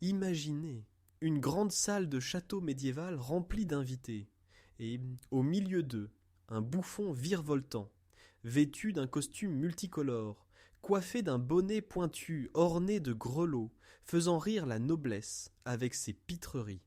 Imaginez une grande salle de château médiéval remplie d'invités, et, au milieu d'eux, un bouffon virevoltant, vêtu d'un costume multicolore, coiffé d'un bonnet pointu orné de grelots, faisant rire la noblesse avec ses pitreries.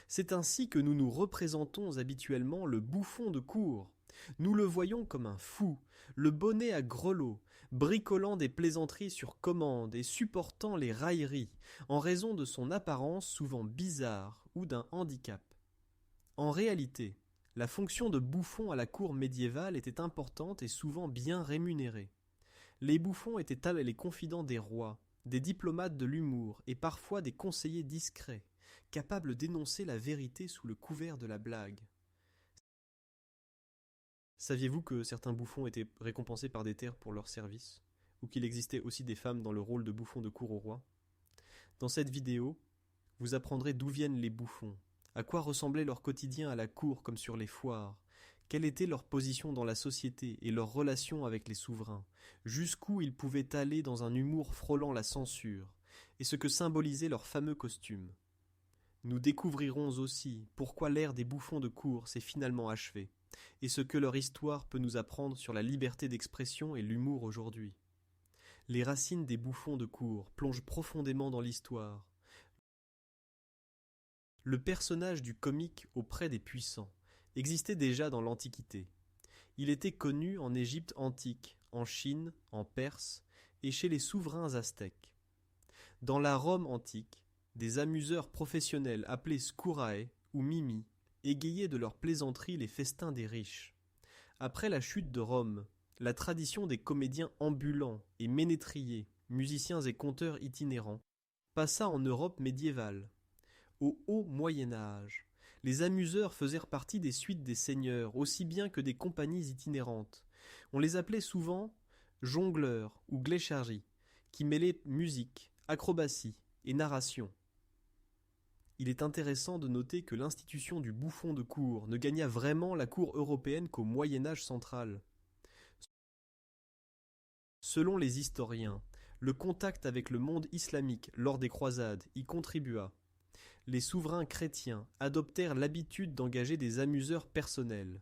C'est ainsi que nous nous représentons habituellement le bouffon de cour. Nous le voyons comme un fou, le bonnet à grelots, bricolant des plaisanteries sur commande et supportant les railleries, en raison de son apparence souvent bizarre ou d'un handicap. En réalité, la fonction de bouffon à la cour médiévale était importante et souvent bien rémunérée. Les bouffons étaient les confidents des rois, des diplomates de l'humour et parfois des conseillers discrets, capables d'énoncer la vérité sous le couvert de la blague. Saviez-vous que certains bouffons étaient récompensés par des terres pour leur service, ou qu'il existait aussi des femmes dans le rôle de bouffon de cour au roi? Dans cette vidéo, vous apprendrez d'où viennent les bouffons, à quoi ressemblait leur quotidien à la cour comme sur les foires, quelle était leur position dans la société et leur relation avec les souverains, jusqu'où ils pouvaient aller dans un humour frôlant la censure, et ce que symbolisait leur fameux costume. Nous découvrirons aussi pourquoi l'ère des bouffons de cour s'est finalement achevée, et ce que leur histoire peut nous apprendre sur la liberté d'expression et l'humour aujourd'hui. Les racines des bouffons de cour plongent profondément dans l'histoire. Le personnage du comique auprès des puissants existait déjà dans l'Antiquité. Il était connu en Égypte antique, en Chine, en Perse et chez les souverains aztèques. Dans la Rome antique, des amuseurs professionnels appelés scourae ou mimi égayaient de leurs plaisanteries les festins des riches. Après la chute de Rome, la tradition des comédiens ambulants et ménétriers, musiciens et conteurs itinérants, passa en Europe médiévale. Au haut Moyen Âge, les amuseurs faisaient partie des suites des seigneurs, aussi bien que des compagnies itinérantes. On les appelait souvent jongleurs ou gléchargis, qui mêlaient musique, acrobatie et narration. Il est intéressant de noter que l'institution du bouffon de cour ne gagna vraiment la cour européenne qu'au Moyen Âge central. Selon les historiens, le contact avec le monde islamique lors des croisades y contribua. Les souverains chrétiens adoptèrent l'habitude d'engager des amuseurs personnels,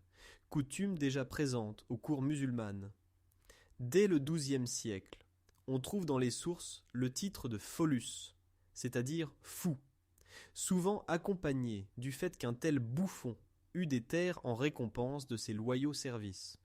coutume déjà présente aux cours musulmanes. Dès le XIIe siècle, on trouve dans les sources le titre de folus, c'est-à-dire fou, souvent accompagné du fait qu'un tel bouffon eut des terres en récompense de ses loyaux services.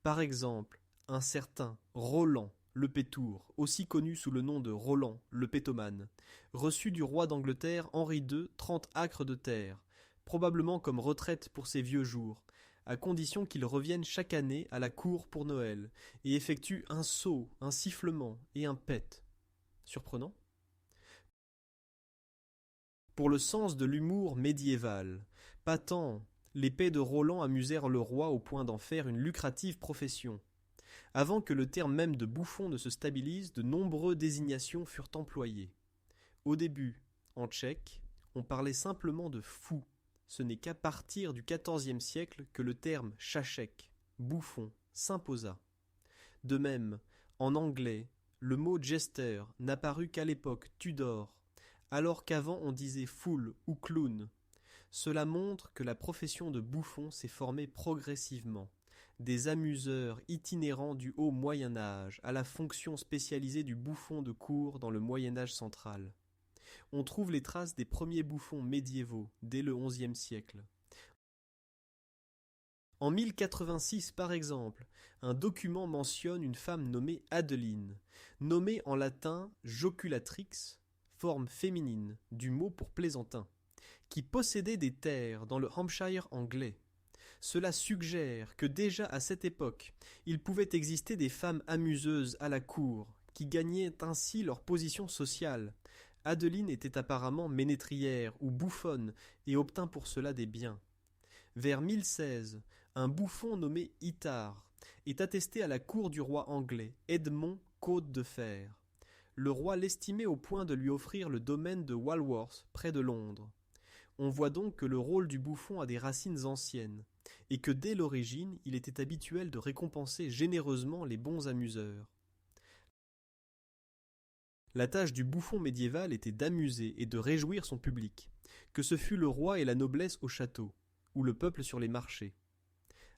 Par exemple, un certain Roland le Pétour, aussi connu sous le nom de Roland le Pétomane, reçut du roi d'Angleterre Henri II 30 acres de terre, probablement comme retraite pour ses vieux jours, à condition qu'il revienne chaque année à la cour pour Noël et effectue un saut, un sifflement et un pet. Surprenant? Pour le sens de l'humour médiéval, pas tant les pets de Roland amusèrent le roi au point d'en faire une lucrative profession. Avant que le terme même de bouffon ne se stabilise, de nombreuses désignations furent employées. Au début, en tchèque, on parlait simplement de fou. Ce n'est qu'à partir du XIVe siècle que le terme šašek, bouffon, s'imposa. De même, en anglais, le mot jester n'apparut qu'à l'époque Tudor, alors qu'avant on disait fool ou clown. Cela montre que la profession de bouffon s'est formée progressivement. Des amuseurs itinérants du haut Moyen Âge à la fonction spécialisée du bouffon de cour dans le Moyen Âge central. On trouve les traces des premiers bouffons médiévaux dès le XIe siècle. En 1086 par exemple, un document mentionne une femme nommée Adeline, nommée en latin joculatrix, forme féminine du mot pour plaisantin, qui possédait des terres dans le Hampshire anglais. Cela suggère que déjà à cette époque, il pouvait exister des femmes amuseuses à la cour, qui gagnaient ainsi leur position sociale. Adeline était apparemment ménétrière ou bouffonne et obtint pour cela des biens. Vers 1016, un bouffon nommé Itard est attesté à la cour du roi anglais Edmond Côte de Fer. Le roi l'estimait au point de lui offrir le domaine de Walworth près de Londres. On voit donc que le rôle du bouffon a des racines anciennes, et que dès l'origine, il était habituel de récompenser généreusement les bons amuseurs. La tâche du bouffon médiéval était d'amuser et de réjouir son public, que ce fût le roi et la noblesse au château, ou le peuple sur les marchés.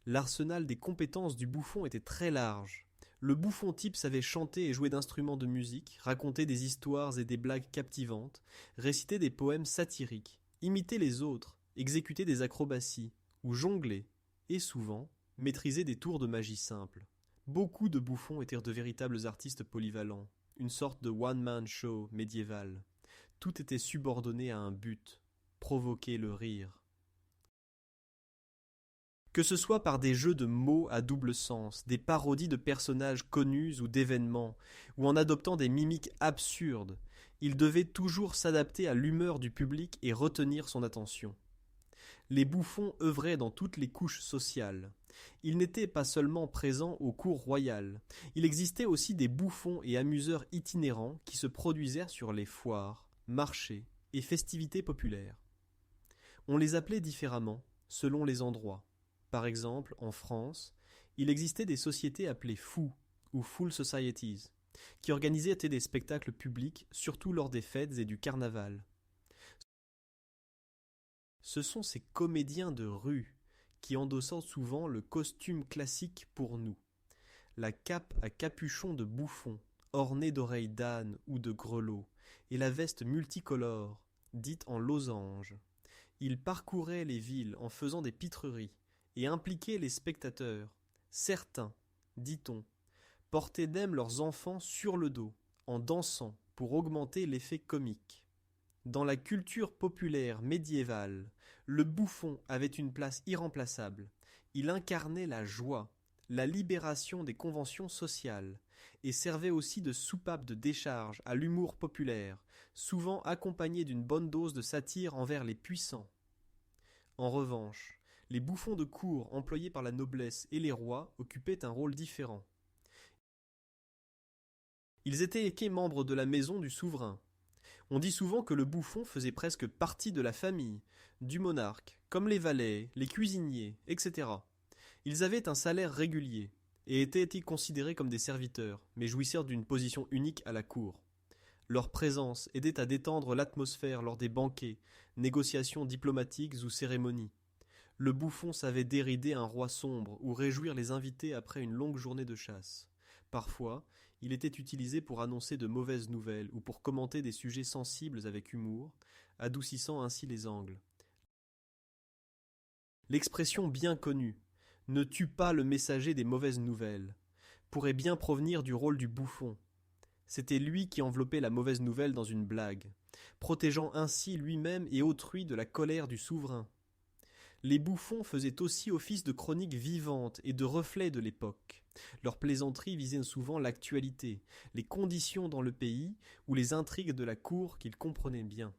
L'arsenal des compétences du bouffon était très large. Le bouffon type savait chanter et jouer d'instruments de musique, raconter des histoires et des blagues captivantes, réciter des poèmes satiriques, imiter les autres, exécuter des acrobaties, ou jongler, et souvent, maîtriser des tours de magie simple. Beaucoup de bouffons étaient de véritables artistes polyvalents, une sorte de one-man show médiéval. Tout était subordonné à un but, provoquer le rire. Que ce soit par des jeux de mots à double sens, des parodies de personnages connus ou d'événements, ou en adoptant des mimiques absurdes, il devait toujours s'adapter à l'humeur du public et retenir son attention. Les bouffons œuvraient dans toutes les couches sociales. Ils n'étaient pas seulement présents aux cours royales, il existait aussi des bouffons et amuseurs itinérants qui se produisèrent sur les foires, marchés et festivités populaires. On les appelait différemment, selon les endroits. Par exemple, en France, il existait des sociétés appelées fous ou full societies, qui organisaient des spectacles publics, surtout lors des fêtes et du carnaval. Ce sont ces comédiens de rue qui endossant souvent le costume classique pour nous, la cape à capuchon de bouffon, ornée d'oreilles d'âne ou de grelots, et la veste multicolore, dite en losange. Ils parcouraient les villes en faisant des pitreries, et impliquaient les spectateurs. Certains, dit-on, portaient même leurs enfants sur le dos, en dansant pour augmenter l'effet comique. Dans la culture populaire médiévale, le bouffon avait une place irremplaçable. Il incarnait la joie, la libération des conventions sociales, et servait aussi de soupape de décharge à l'humour populaire, souvent accompagné d'une bonne dose de satire envers les puissants. En revanche, les bouffons de cour employés par la noblesse et les rois occupaient un rôle différent. Ils étaient membres de la maison du souverain. On dit souvent que le bouffon faisait presque partie de la famille, du monarque, comme les valets, les cuisiniers, etc. Ils avaient un salaire régulier, et étaient considérés comme des serviteurs, mais jouissaient d'une position unique à la cour. Leur présence aidait à détendre l'atmosphère lors des banquets, négociations diplomatiques ou cérémonies. Le bouffon savait dérider un roi sombre ou réjouir les invités après une longue journée de chasse. Parfois, il était utilisé pour annoncer de mauvaises nouvelles ou pour commenter des sujets sensibles avec humour, adoucissant ainsi les angles. L'expression bien connue « ne tue pas le messager des mauvaises nouvelles » pourrait bien provenir du rôle du bouffon. C'était lui qui enveloppait la mauvaise nouvelle dans une blague, protégeant ainsi lui-même et autrui de la colère du souverain. Les bouffons faisaient aussi office de chronique vivante et de reflet de l'époque. Leurs plaisanteries visaient souvent l'actualité, les conditions dans le pays ou les intrigues de la cour qu'ils comprenaient bien.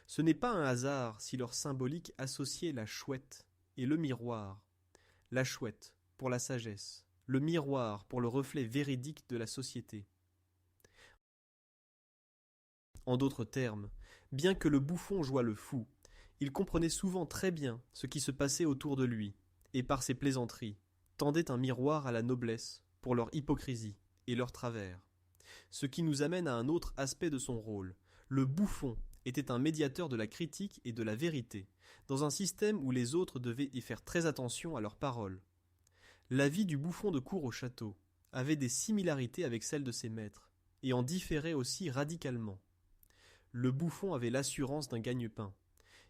Ce n'est pas un hasard si leur symbolique associait la chouette et le miroir. La chouette pour la sagesse, le miroir pour le reflet véridique de la société. En d'autres termes, bien que le bouffon jouât le fou, il comprenait souvent très bien ce qui se passait autour de lui, et par ses plaisanteries, tendait un miroir à la noblesse pour leur hypocrisie et leurs travers. Ce qui nous amène à un autre aspect de son rôle. Le bouffon était un médiateur de la critique et de la vérité, dans un système où les autres devaient y faire très attention à leurs paroles. La vie du bouffon de cour au château avait des similarités avec celle de ses maîtres, et en différait aussi radicalement. Le bouffon avait l'assurance d'un gagne-pain.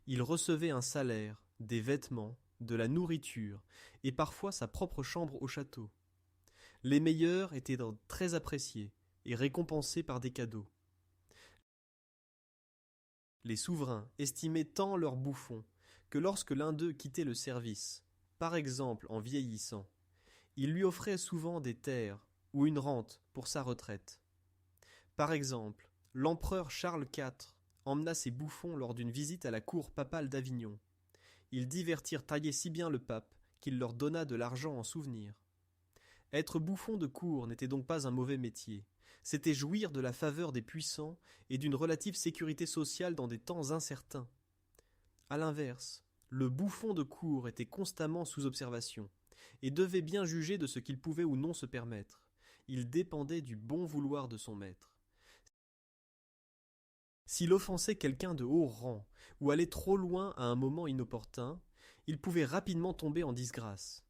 Il recevait un salaire, des vêtements, de la nourriture, et parfois sa propre chambre au château. Les meilleurs étaient très appréciés et récompensés par des cadeaux. Les souverains estimaient tant leur bouffon que lorsque l'un d'eux quittait le service, par exemple en vieillissant, ils lui offraient souvent des terres ou une rente pour sa retraite. Par exemple, l'empereur Charles IV emmena ses bouffons lors d'une visite à la cour papale d'Avignon. Ils divertirent tailler si bien le pape qu'il leur donna de l'argent en souvenir. Être bouffon de cour n'était donc pas un mauvais métier. C'était jouir de la faveur des puissants et d'une relative sécurité sociale dans des temps incertains. À l'inverse, le bouffon de cour était constamment sous observation et devait bien juger de ce qu'il pouvait ou non se permettre. Il dépendait du bon vouloir de son maître. S'il offensait quelqu'un de haut rang ou allait trop loin à un moment inopportun, il pouvait rapidement tomber en disgrâce.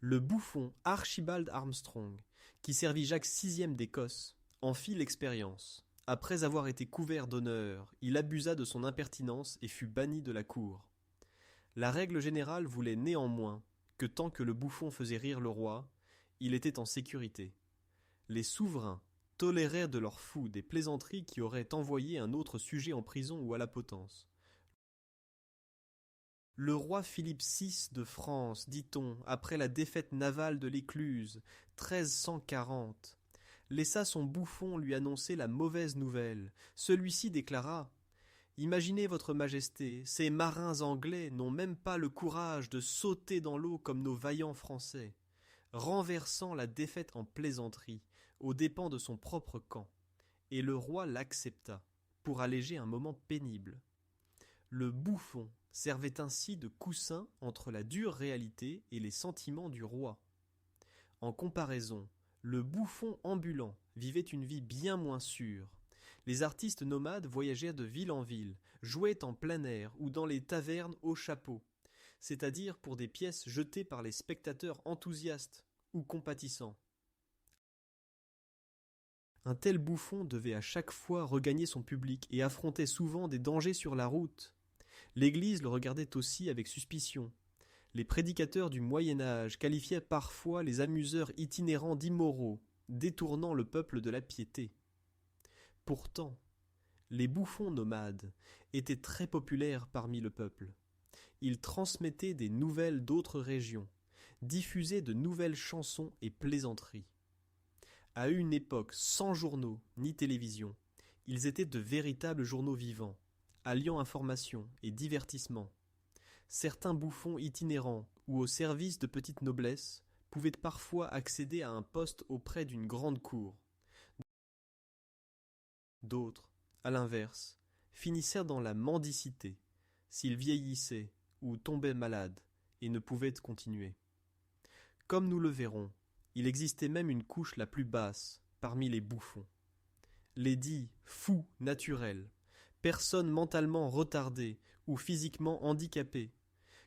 Le bouffon Archibald Armstrong, qui servit Jacques VI d'Écosse, en fit l'expérience. Après avoir été couvert d'honneur, il abusa de son impertinence et fut banni de la cour. La règle générale voulait néanmoins que tant que le bouffon faisait rire le roi, il était en sécurité. Les souverains tolérèrent de leur fou des plaisanteries qui auraient envoyé un autre sujet en prison ou à la potence. Le roi Philippe VI de France, dit-on, après la défaite navale de l'Écluse, 1340, laissa son bouffon lui annoncer la mauvaise nouvelle. Celui-ci déclara « Imaginez votre majesté, ces marins anglais n'ont même pas le courage de sauter dans l'eau comme nos vaillants Français, renversant la défaite en plaisanterie, aux dépens de son propre camp. » Et le roi l'accepta, pour alléger un moment pénible. Le bouffon servait ainsi de coussin entre la dure réalité et les sentiments du roi. En comparaison, le bouffon ambulant vivait une vie bien moins sûre. Les artistes nomades voyagèrent de ville en ville, jouaient en plein air ou dans les tavernes au chapeau, c'est-à-dire pour des pièces jetées par les spectateurs enthousiastes ou compatissants. Un tel bouffon devait à chaque fois regagner son public et affrontait souvent des dangers sur la route. L'Église le regardait aussi avec suspicion. Les prédicateurs du Moyen Âge qualifiaient parfois les amuseurs itinérants d'immoraux, détournant le peuple de la piété. Pourtant, les bouffons nomades étaient très populaires parmi le peuple. Ils transmettaient des nouvelles d'autres régions, diffusaient de nouvelles chansons et plaisanteries. À une époque sans journaux ni télévision, ils étaient de véritables journaux vivants, alliant information et divertissement. Certains bouffons itinérants ou au service de petites noblesses pouvaient parfois accéder à un poste auprès d'une grande cour. D'autres, à l'inverse, finissèrent dans la mendicité, s'ils vieillissaient ou tombaient malades et ne pouvaient continuer. Comme nous le verrons, il existait même une couche la plus basse parmi les bouffons. Les dits fous naturels, personnes mentalement retardées ou physiquement handicapées,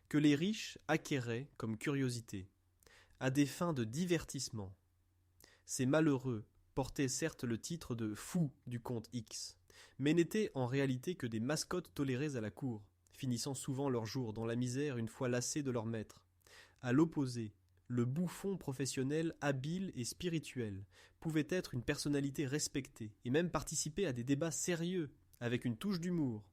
que les riches acquéraient comme curiosité, à des fins de divertissement. Ces malheureux portaient certes le titre de fous du comte X, mais n'étaient en réalité que des mascottes tolérées à la cour, finissant souvent leur jour dans la misère une fois lassés de leur maître. À l'opposé, le bouffon professionnel habile et spirituel pouvait être une personnalité respectée et même participer à des débats sérieux avec une touche d'humour.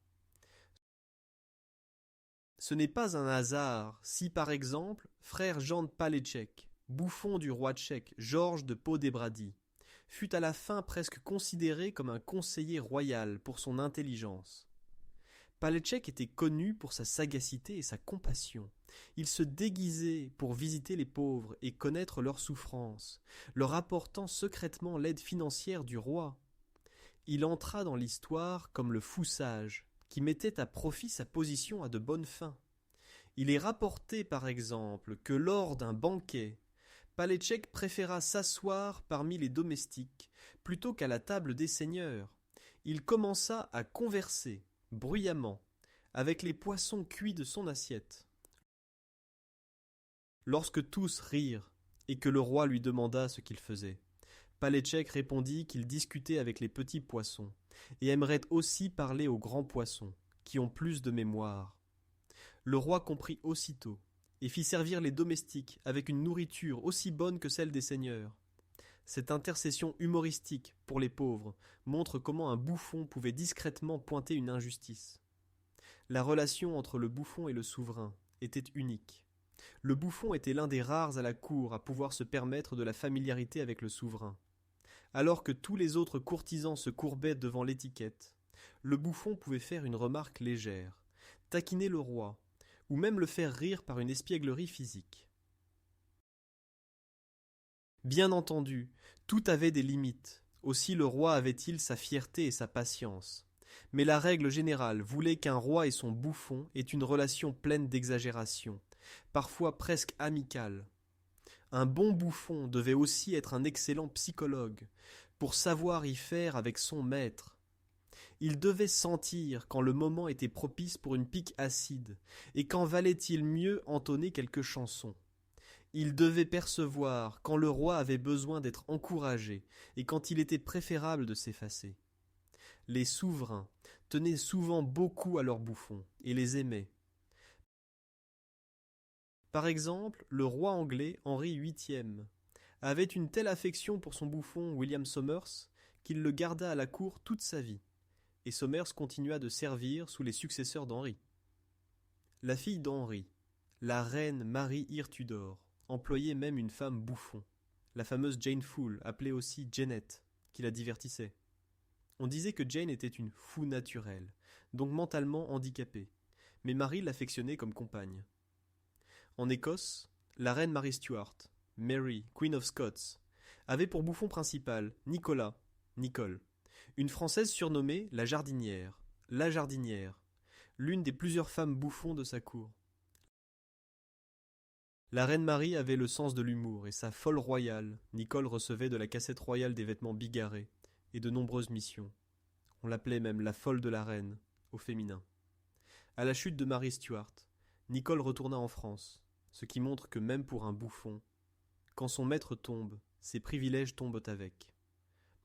Ce n'est pas un hasard si, par exemple, frère Jean de Paléchek, bouffon du roi tchèque Georges de Podebradie, fut à la fin presque considéré comme un conseiller royal pour son intelligence. Paléchek était connu pour sa sagacité et sa compassion. Il se déguisait pour visiter les pauvres et connaître leurs souffrances, leur apportant secrètement l'aide financière du roi. Il entra dans l'histoire comme le fou sage, qui mettait à profit sa position à de bonnes fins. Il est rapporté par exemple que lors d'un banquet, Paléchek préféra s'asseoir parmi les domestiques plutôt qu'à la table des seigneurs. Il commença à converser, bruyamment, avec les poissons cuits de son assiette. Lorsque tous rirent et que le roi lui demanda ce qu'il faisait, Paléchek répondit qu'il discutait avec les petits poissons et aimerait aussi parler aux grands poissons, qui ont plus de mémoire. Le roi comprit aussitôt et fit servir les domestiques avec une nourriture aussi bonne que celle des seigneurs. Cette intercession humoristique pour les pauvres montre comment un bouffon pouvait discrètement pointer une injustice. La relation entre le bouffon et le souverain était unique. Le bouffon était l'un des rares à la cour à pouvoir se permettre de la familiarité avec le souverain. Alors que tous les autres courtisans se courbaient devant l'étiquette, le bouffon pouvait faire une remarque légère, taquiner le roi, ou même le faire rire par une espièglerie physique. Bien entendu, tout avait des limites, aussi le roi avait-il sa fierté et sa patience. Mais la règle générale voulait qu'un roi et son bouffon aient une relation pleine d'exagération, parfois presque amicale. Un bon bouffon devait aussi être un excellent psychologue, pour savoir y faire avec son maître. Il devait sentir quand le moment était propice pour une pique acide, et quand valait-il mieux entonner quelques chansons. Il devait percevoir quand le roi avait besoin d'être encouragé, et quand il était préférable de s'effacer. Les souverains tenaient souvent beaucoup à leurs bouffons, et les aimaient. Par exemple, le roi anglais Henri VIII avait une telle affection pour son bouffon William Somers qu'il le garda à la cour toute sa vie, et Somers continua de servir sous les successeurs d'Henri. La fille d'Henri, la reine Marie Tudor, employait même une femme bouffon, la fameuse Jane Fool, appelée aussi Janet, qui la divertissait. On disait que Jane était une fou naturelle, donc mentalement handicapée, mais Marie l'affectionnait comme compagne. En Écosse, la reine Marie Stuart, Mary, Queen of Scots, avait pour bouffon principal Nicole, une Française surnommée la jardinière, l'une des plusieurs femmes bouffons de sa cour. La reine Marie avait le sens de l'humour et sa folle royale, Nicole recevait de la cassette royale des vêtements bigarrés et de nombreuses missions. On l'appelait même la folle de la reine, au féminin. À la chute de Marie Stuart, Nicole retourna en France, ce qui montre que même pour un bouffon, quand son maître tombe, ses privilèges tombent avec.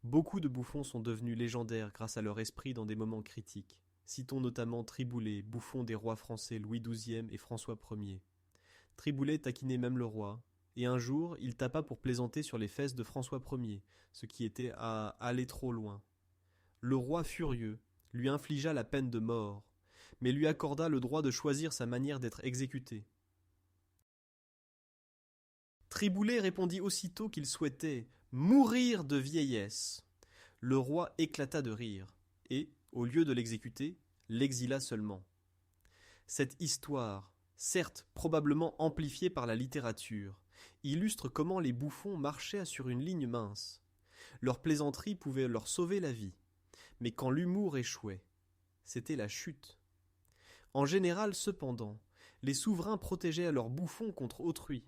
Beaucoup de bouffons sont devenus légendaires grâce à leur esprit dans des moments critiques. Citons notamment Triboulet, bouffon des rois français Louis XII et François Ier. Triboulet taquinait même le roi, et un jour il tapa pour plaisanter sur les fesses de François Ier, ce qui était à aller trop loin. Le roi furieux lui infligea la peine de mort, mais lui accorda le droit de choisir sa manière d'être exécuté. Triboulet répondit aussitôt qu'il souhaitait mourir de vieillesse. Le roi éclata de rire, et, au lieu de l'exécuter, l'exila seulement. Cette histoire, certes probablement amplifiée par la littérature, illustre comment les bouffons marchaient sur une ligne mince. Leurs plaisanteries pouvaient leur sauver la vie, mais quand l'humour échouait, c'était la chute. En général, cependant, les souverains protégeaient leurs bouffons contre autrui.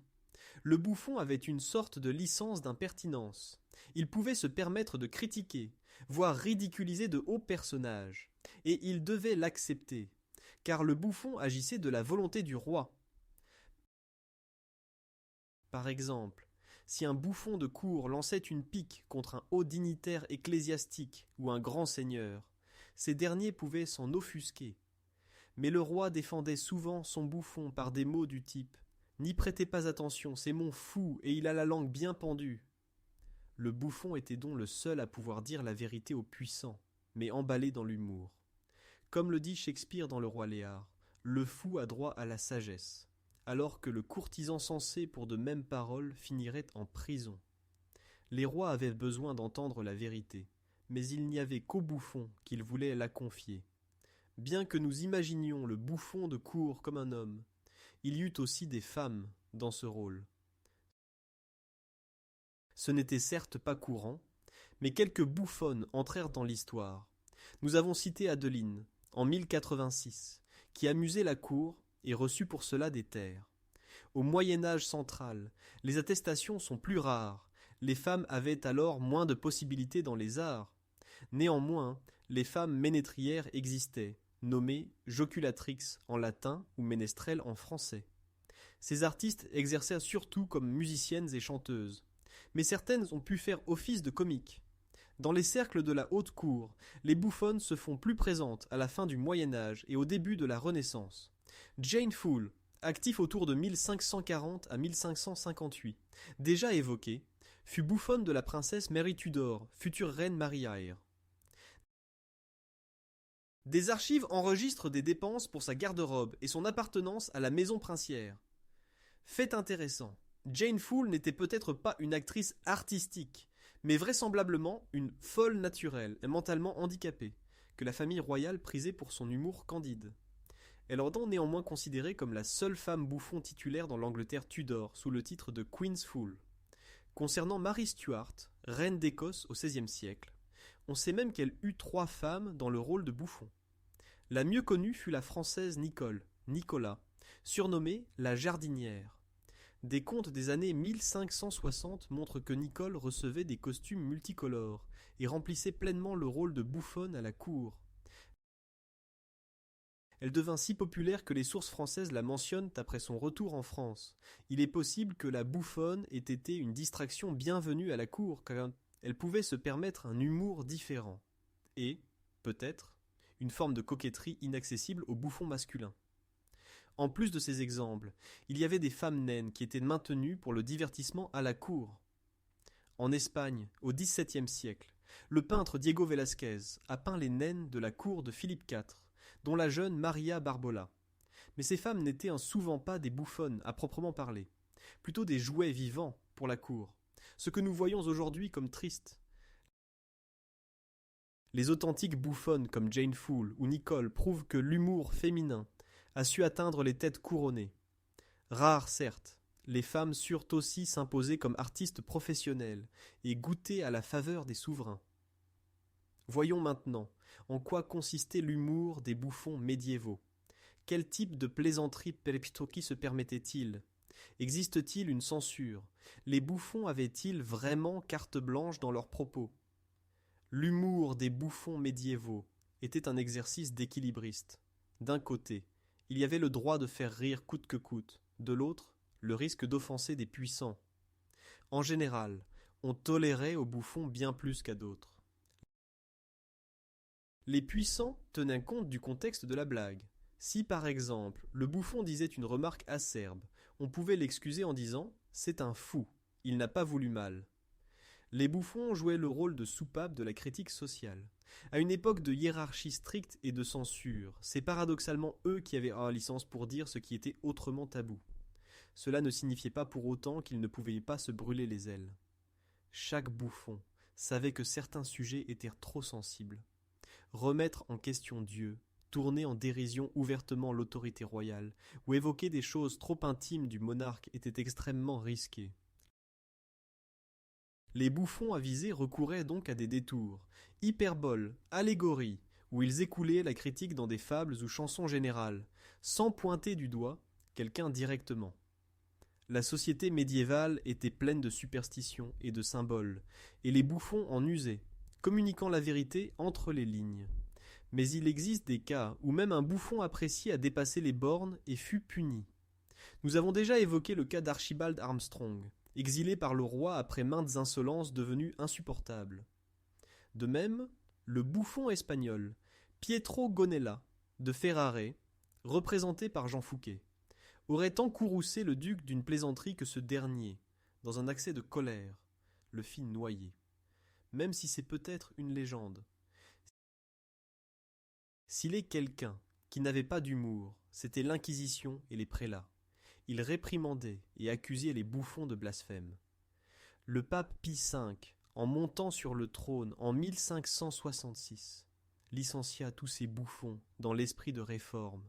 Le bouffon avait une sorte de licence d'impertinence. Il pouvait se permettre de critiquer, voire ridiculiser de hauts personnages, et il devait l'accepter, car le bouffon agissait de la volonté du roi. Par exemple, si un bouffon de cour lançait une pique contre un haut dignitaire ecclésiastique ou un grand seigneur, ces derniers pouvaient s'en offusquer. Mais le roi défendait souvent son bouffon par des mots du type « N'y prêtez pas attention, c'est mon fou et il a la langue bien pendue ». Le bouffon était donc le seul à pouvoir dire la vérité aux puissants, mais emballé dans l'humour. Comme le dit Shakespeare dans Le Roi Léar, le fou a droit à la sagesse, alors que le courtisan censé pour de mêmes paroles finirait en prison. Les rois avaient besoin d'entendre la vérité, mais il n'y avait qu'au bouffon qu'ils voulaient la confier. Bien que nous imaginions le bouffon de cour comme un homme, il y eut aussi des femmes dans ce rôle. Ce n'était certes pas courant, mais quelques bouffonnes entrèrent dans l'histoire. Nous avons cité Adeline, en 1086, qui amusait la cour et reçut pour cela des terres. Au Moyen-Âge central, les attestations sont plus rares. Les femmes avaient alors moins de possibilités dans les arts. Néanmoins, les femmes ménétrières existaient, nommées joculatrix en latin ou ménestrels en français. Ces artistes exercèrent surtout comme musiciennes et chanteuses, mais certaines ont pu faire office de comiques. Dans les cercles de la haute cour, les bouffonnes se font plus présentes à la fin du Moyen-Âge et au début de la Renaissance. Jane Fool, actif autour de 1540 à 1558, déjà évoquée, fut bouffonne de la princesse Mary Tudor, future reine Marie Eyre. Des archives enregistrent des dépenses pour sa garde-robe et son appartenance à la maison princière. Fait intéressant, Jane Fool n'était peut-être pas une actrice artistique, mais vraisemblablement une folle naturelle et mentalement handicapée, que la famille royale prisait pour son humour candide. Elle est donc néanmoins considérée comme la seule femme bouffon titulaire dans l'Angleterre Tudor, sous le titre de Queen's Fool. Concernant Marie Stuart, reine d'Écosse au XVIe siècle, on sait même qu'elle eut 3 femmes dans le rôle de bouffon. La mieux connue fut la française Nicolas, surnommée la jardinière. Des contes des années 1560 montrent que Nicole recevait des costumes multicolores et remplissait pleinement le rôle de bouffonne à la cour. Elle devint si populaire que les sources françaises la mentionnent après son retour en France. Il est possible que la bouffonne ait été une distraction bienvenue à la cour, car elle pouvait se permettre un humour différent. Et, peut-être, une forme de coquetterie inaccessible au bouffon masculin. En plus de ces exemples, il y avait des femmes naines qui étaient maintenues pour le divertissement à la cour. En Espagne, au XVIIe siècle, le peintre Diego Velázquez a peint les naines de la cour de Philippe IV, dont la jeune Maria Barbola. Mais ces femmes n'étaient souvent pas des bouffonnes à proprement parler, plutôt des jouets vivants pour la cour, ce que nous voyons aujourd'hui comme triste. Les authentiques bouffonnes comme Jane Fool ou Nicole prouvent que l'humour féminin a su atteindre les têtes couronnées. Rares certes, les femmes surent aussi s'imposer comme artistes professionnelles et goûter à la faveur des souverains. Voyons maintenant en quoi consistait l'humour des bouffons médiévaux. Quel type de plaisanterie Pereptoki se permettait-il ? Existe-t-il une censure ? Les bouffons avaient-ils vraiment carte blanche dans leurs propos ? L'humour des bouffons médiévaux était un exercice d'équilibriste. D'un côté, il y avait le droit de faire rire coûte que coûte, de l'autre, le risque d'offenser des puissants. En général, on tolérait aux bouffons bien plus qu'à d'autres. Les puissants tenaient compte du contexte de la blague. Si par exemple, le bouffon disait une remarque acerbe, on pouvait l'excuser en disant « c'est un fou, il n'a pas voulu mal ». Les bouffons jouaient le rôle de soupape de la critique sociale. À une époque de hiérarchie stricte et de censure, c'est paradoxalement eux qui avaient la licence pour dire ce qui était autrement tabou. Cela ne signifiait pas pour autant qu'ils ne pouvaient pas se brûler les ailes. Chaque bouffon savait que certains sujets étaient trop sensibles. Remettre en question Dieu, tourner en dérision ouvertement l'autorité royale, ou évoquer des choses trop intimes du monarque était extrêmement risqué. Les bouffons avisés recouraient donc à des détours, hyperboles, allégories, où ils écoulaient la critique dans des fables ou chansons générales, sans pointer du doigt quelqu'un directement. La société médiévale était pleine de superstitions et de symboles, et les bouffons en usaient, communiquant la vérité entre les lignes. Mais il existe des cas où même un bouffon apprécié a dépassé les bornes et fut puni. Nous avons déjà évoqué le cas d'Archibald Armstrong, exilé par le roi après maintes insolences devenues insupportables. De même, le bouffon espagnol, Pietro Gonella, de Ferrare, représenté par Jean Fouquet, aurait encourroucé le duc d'une plaisanterie que ce dernier, dans un accès de colère, le fit noyer. Même si c'est peut-être une légende. S'il est quelqu'un qui n'avait pas d'humour, c'était l'Inquisition et les prélats. Ils réprimandaient et accusaient les bouffons de blasphème. Le pape Pie V, en montant sur le trône en 1566, licencia tous ces bouffons dans l'esprit de réforme,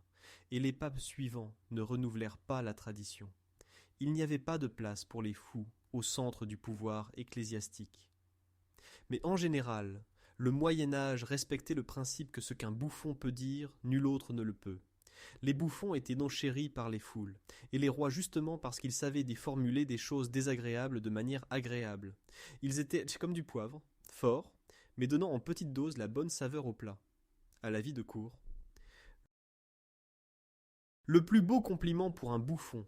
et les papes suivants ne renouvelèrent pas la tradition. Il n'y avait pas de place pour les fous au centre du pouvoir ecclésiastique. Mais en général, le Moyen-Âge respectait le principe que ce qu'un bouffon peut dire, nul autre ne le peut. Les bouffons étaient non chéris par les foules, et les rois justement parce qu'ils savaient déformuler des choses désagréables de manière agréable. Ils étaient comme du poivre, forts, mais donnant en petite dose la bonne saveur au plat, à la vie de cour. Le plus beau compliment pour un bouffon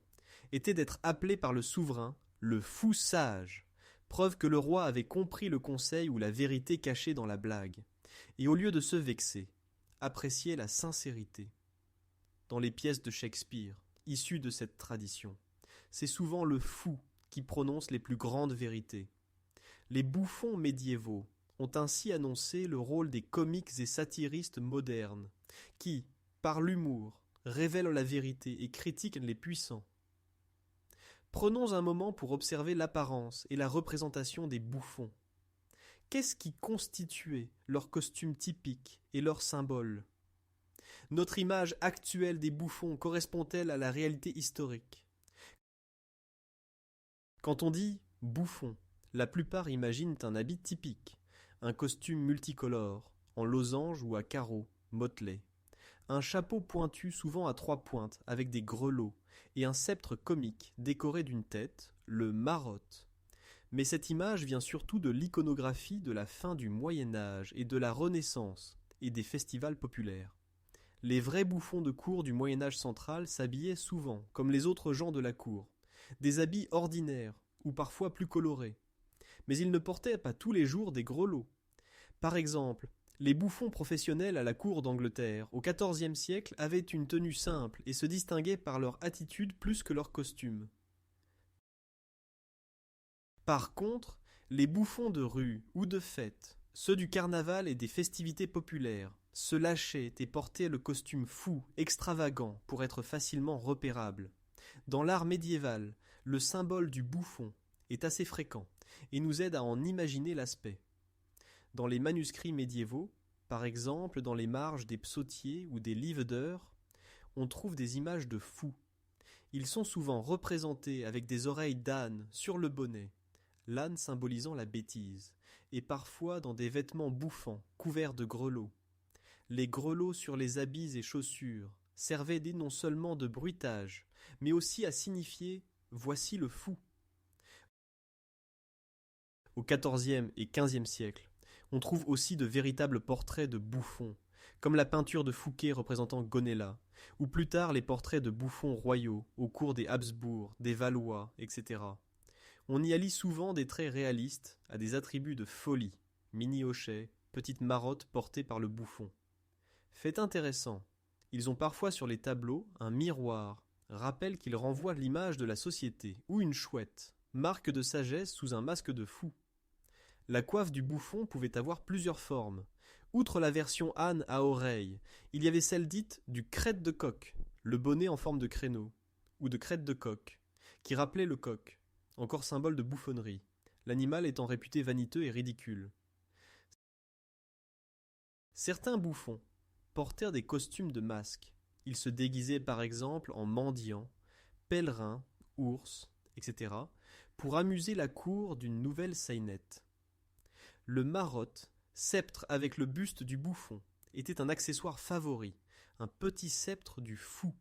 était d'être appelé par le souverain le fou sage, preuve que le roi avait compris le conseil ou la vérité cachée dans la blague, et au lieu de se vexer, appréciait la sincérité. Dans les pièces de Shakespeare, issues de cette tradition, c'est souvent le fou qui prononce les plus grandes vérités. Les bouffons médiévaux ont ainsi annoncé le rôle des comiques et satiristes modernes, qui, par l'humour, révèlent la vérité et critiquent les puissants. Prenons un moment pour observer l'apparence et la représentation des bouffons. Qu'est-ce qui constituait leur costume typique et leurs symboles ? Notre image actuelle des bouffons correspond-elle à la réalité historique ? Quand on dit « bouffon », la plupart imaginent un habit typique, un costume multicolore, en losange ou à carreaux, motelé, un chapeau pointu souvent à 3 pointes avec des grelots et un sceptre comique décoré d'une tête, le marotte. Mais cette image vient surtout de l'iconographie de la fin du Moyen Âge et de la Renaissance et des festivals populaires. Les vrais bouffons de cour du Moyen-Âge central s'habillaient souvent, comme les autres gens de la cour, des habits ordinaires, ou parfois plus colorés. Mais ils ne portaient pas tous les jours des grelots. Par exemple, les bouffons professionnels à la cour d'Angleterre, au XIVe siècle, avaient une tenue simple et se distinguaient par leur attitude plus que leur costume. Par contre, les bouffons de rue ou de fête, ceux du carnaval et des festivités populaires, se lâchaient et portaient le costume fou, extravagant, pour être facilement repérable. Dans l'art médiéval, le symbole du bouffon est assez fréquent et nous aide à en imaginer l'aspect. Dans les manuscrits médiévaux, par exemple dans les marges des psautiers ou des livres d'heures, on trouve des images de fous. Ils sont souvent représentés avec des oreilles d'âne sur le bonnet, l'âne symbolisant la bêtise, et parfois dans des vêtements bouffants, couverts de grelots. Les grelots sur les habits et chaussures servaient non seulement de bruitage, mais aussi à signifier « voici le fou ». Au XIVe et XVe siècle, on trouve aussi de véritables portraits de bouffons, comme la peinture de Fouquet représentant Gonella, ou plus tard les portraits de bouffons royaux au cours des Habsbourg, des Valois, etc. On y allie souvent des traits réalistes à des attributs de folie, mini-hochets, petites marottes portées par le bouffon. Fait intéressant, ils ont parfois sur les tableaux un miroir, rappel qu'ils renvoient l'image de la société, ou une chouette, marque de sagesse sous un masque de fou. La coiffe du bouffon pouvait avoir plusieurs formes. Outre la version âne à oreilles, il y avait celle dite du crête de coq, le bonnet en forme de créneau, ou de crête de coq, qui rappelait le coq, encore symbole de bouffonnerie, l'animal étant réputé vaniteux et ridicule. Certains bouffons portèrent des costumes de masques. Ils se déguisaient par exemple en mendiants, pèlerins, ours, etc., pour amuser la cour d'une nouvelle saïnette. Le marotte, sceptre avec le buste du bouffon, était un accessoire favori, un petit sceptre du fou,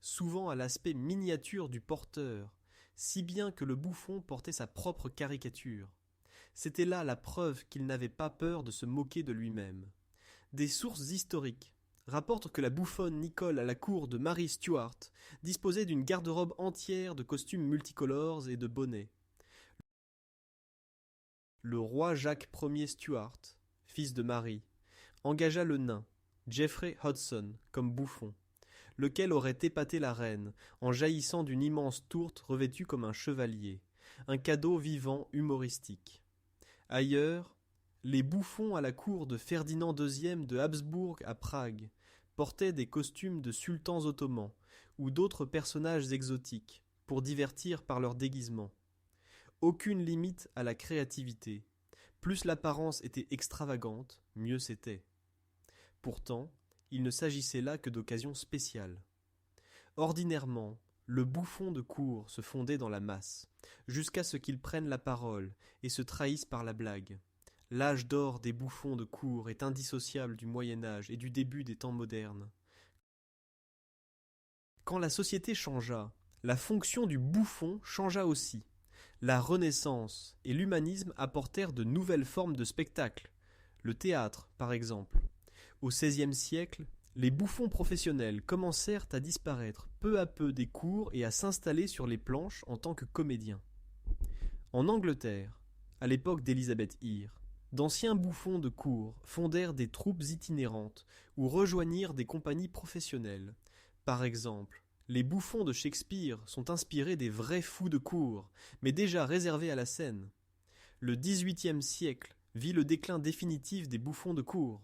souvent à l'aspect miniature du porteur, si bien que le bouffon portait sa propre caricature. C'était là la preuve qu'il n'avait pas peur de se moquer de lui-même. Des sources historiques rapportent que la bouffonne Nicole à la cour de Mary Stuart disposait d'une garde-robe entière de costumes multicolores et de bonnets. Le roi Jacques Ier Stuart, fils de Marie, engagea le nain, Geoffrey Hudson, comme bouffon, lequel aurait épaté la reine en jaillissant d'une immense tourte revêtue comme un chevalier, un cadeau vivant humoristique. Ailleurs, les bouffons à la cour de Ferdinand II de Habsbourg à Prague portaient des costumes de sultans ottomans ou d'autres personnages exotiques pour divertir par leur déguisement. Aucune limite à la créativité. Plus l'apparence était extravagante, mieux c'était. Pourtant, il ne s'agissait là que d'occasions spéciales. Ordinairement, le bouffon de cour se fondait dans la masse, jusqu'à ce qu'il prenne la parole et se trahisse par la blague. L'âge d'or des bouffons de cour est indissociable du Moyen-Âge et du début des temps modernes. Quand la société changea, la fonction du bouffon changea aussi. La Renaissance et l'humanisme apportèrent de nouvelles formes de spectacle, le théâtre par exemple. Au XVIe siècle, les bouffons professionnels commencèrent à disparaître peu à peu des cours et à s'installer sur les planches en tant que comédiens. En Angleterre, à l'époque d'Elizabeth Eyre, d'anciens bouffons de cour fondèrent des troupes itinérantes ou rejoignirent des compagnies professionnelles. Par exemple, les bouffons de Shakespeare sont inspirés des vrais fous de cour, mais déjà réservés à la scène. Le XVIIIe siècle vit le déclin définitif des bouffons de cour.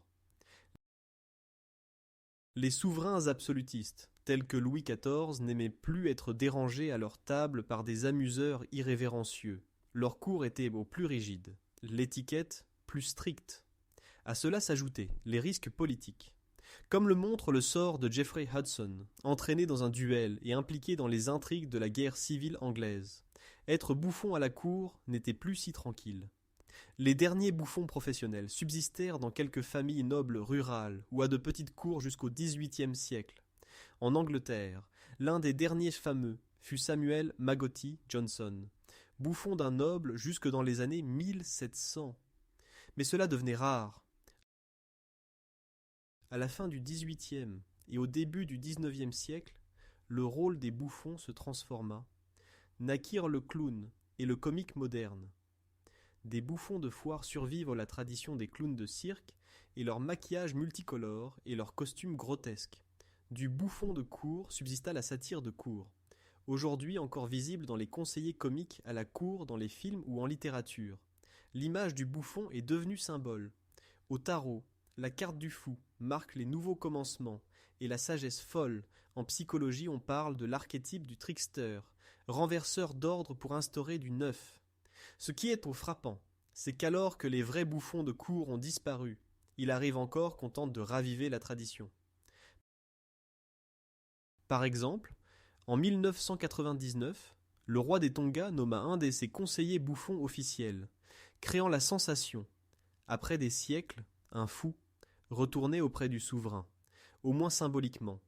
Les souverains absolutistes, tels que Louis XIV, n'aimaient plus être dérangés à leur table par des amuseurs irrévérencieux. Leur cour était au plus rigide, l'étiquette plus stricte. À cela s'ajoutaient les risques politiques. Comme le montre le sort de Geoffrey Hudson, entraîné dans un duel et impliqué dans les intrigues de la guerre civile anglaise. Être bouffon à la cour n'était plus si tranquille. Les derniers bouffons professionnels subsistèrent dans quelques familles nobles rurales ou à de petites cours jusqu'au XVIIIe siècle. En Angleterre, l'un des derniers fameux fut Samuel Magoty Johnson, bouffon d'un noble jusque dans les années 1700. Mais cela devenait rare. À la fin du XVIIIe et au début du XIXe siècle, le rôle des bouffons se transforma. Naquirent le clown et le comique moderne. Des bouffons de foire survivent à la tradition des clowns de cirque et leur maquillage multicolore et leurs costumes grotesques. Du bouffon de cour subsista la satire de cour, aujourd'hui encore visible dans les conseillers comiques à la cour, dans les films ou en littérature. L'image du bouffon est devenue symbole. Au tarot, la carte du fou marque les nouveaux commencements et la sagesse folle. En psychologie, on parle de l'archétype du trickster, renverseur d'ordre pour instaurer du neuf. Ce qui est au frappant, c'est qu'alors que les vrais bouffons de cour ont disparu, il arrive encore qu'on tente de raviver la tradition. Par exemple, en 1999, le roi des Tonga nomma un de ses conseillers bouffons officiels, créant la sensation. Après des siècles, un fou retournait auprès du souverain, au moins symboliquement.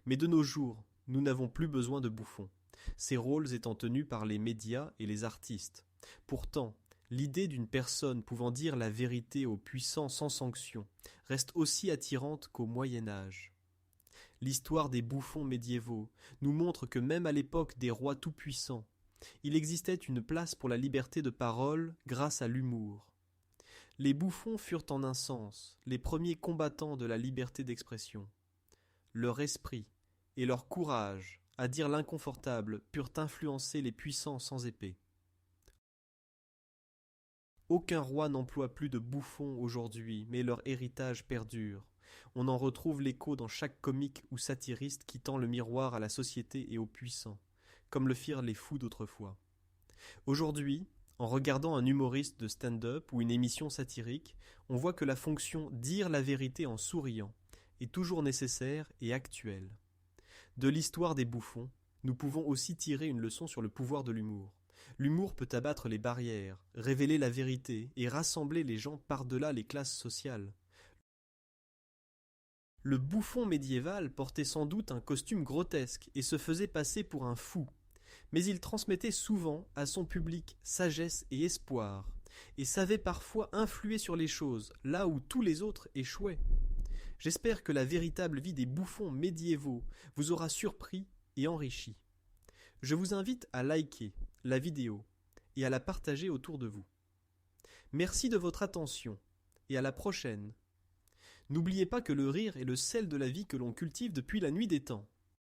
Mais de nos jours, nous n'avons plus besoin de bouffons, ces rôles étant tenus par les médias et les artistes. Pourtant, l'idée d'une personne pouvant dire la vérité aux puissants sans sanction reste aussi attirante qu'au Moyen Âge. L'histoire des bouffons médiévaux nous montre que même à l'époque des rois tout-puissants, il existait une place pour la liberté de parole grâce à l'humour. Les bouffons furent en un sens les premiers combattants de la liberté d'expression. Leur esprit et leur courage à dire l'inconfortable purent influencer les puissants sans épée. Aucun roi n'emploie plus de bouffons aujourd'hui, mais leur héritage perdure. On en retrouve l'écho dans chaque comique ou satiriste qui tend le miroir à la société et aux puissants, comme le firent les fous d'autrefois. Aujourd'hui, en regardant un humoriste de stand-up ou une émission satirique, on voit que la fonction dire la vérité en souriant est toujours nécessaire et actuelle. De l'histoire des bouffons, nous pouvons aussi tirer une leçon sur le pouvoir de l'humour. L'humour peut abattre les barrières, révéler la vérité et rassembler les gens par-delà les classes sociales. Le bouffon médiéval portait sans doute un costume grotesque et se faisait passer pour un fou, mais il transmettait souvent à son public sagesse et espoir, et savait parfois influer sur les choses là où tous les autres échouaient. J'espère que la véritable vie des bouffons médiévaux vous aura surpris et enrichi. Je vous invite à liker la vidéo et à la partager autour de vous. Merci de votre attention et à la prochaine. N'oubliez pas que le rire est le sel de la vie que l'on cultive depuis la nuit des temps.